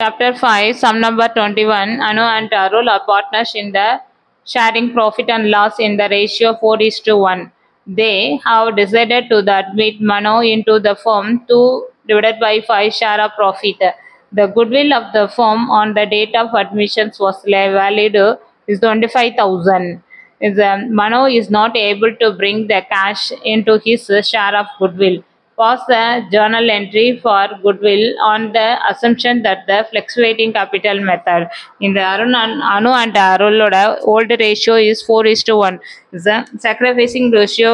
Chapter 5, sum number 21. Anu and Arul are partners in the sharing profit and loss in the ratio 4:1. They have decided to admit Mano into the firm 2/5 share of profit. The goodwill of the firm on the date of admissions was valid is 25,000. Mano is not able to bring the cash into his share of goodwill. Pause the journal entry for goodwill on the assumption that the fluctuating capital method. In the Anu and Aruloda old ratio is 4:1. The sacrificing ratio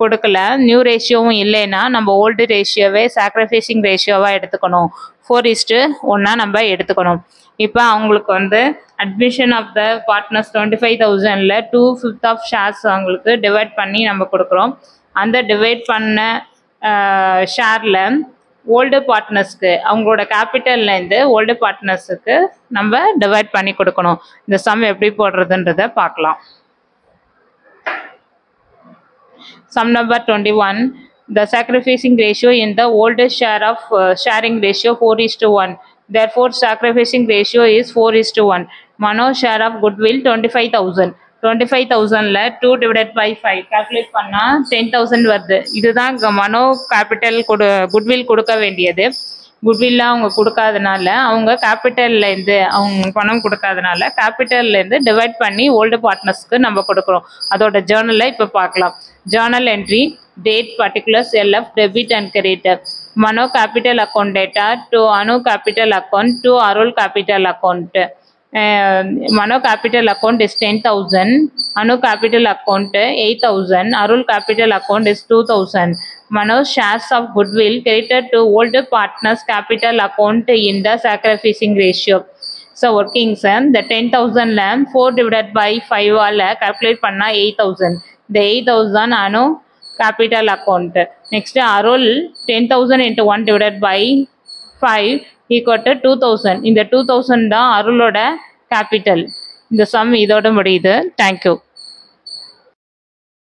கொடுக்கல new ரேஷியோவும் இல்லைன்னா நம்ம old ரேஷியோவே sacrificing ரேஷியோவாக எடுத்துக்கணும் 4:1 நம்ம எடுத்துக்கணும். இப்போ அவங்களுக்கு வந்து admission of the partners 25,000ல் 2/5 ஆஃப் ஷேர்ஸ் அவங்களுக்கு டிவைட் பண்ணி நம்ம கொடுக்குறோம். அந்த டிவைட் பண்ண ஷேரில் ஓல்டு பார்ட்னர்ஸ்க்கு அவங்களோட கேபிட்டல்லேருந்து ஓல்டு பார்ட்னர்ஸுக்கு நம்ம டிவைட் பண்ணி கொடுக்கணும். இந்த சம் எப்படி போடுறதுன்றதை பார்க்கலாம். Sum number 21. The sacrificing ratio in the oldest share of sharing ratio 4:1. Therefore, sacrificing ratio is 4:1. Mano share of goodwill 25,000. 25,000ல் 2/5 calculate பண்ணால் 10,000 வருது. இதுதான் மனோ கேபிட்டல் குட்வில் கொடுக்க வேண்டியது. குட்வில்லாக அவங்க கொடுக்காதனால அவங்க கேபிட்டல்லேருந்து அவங்க பணம் கொடுக்காதனால கேபிட்டல்லேருந்து டிவைட் பண்ணி ஓல்டு பார்ட்னர்ஸ்க்கு நம்ம கொடுக்குறோம். அதோட ஜேர்னலை இப்போ பார்க்கலாம். Journal entry date particulars LF debit and credit. Mano capital account data to Anu capital account to Arul capital account. Mano capital account is 10,000, Anu capital account 8,000, Arul capital account is 2,000. Mano shares of goodwill credited to old partners capital account in the sacrificing ratio. So working sum the 10,000 4/5 all calculate பண்ணா 8,000. The 8,000 Anu capital account. Next Arul 10,000 into 1/5 equal to 2,000. இந்த 2,000 தான் அருளோட capital. இந்த some இதோட முடியுது. Thank you.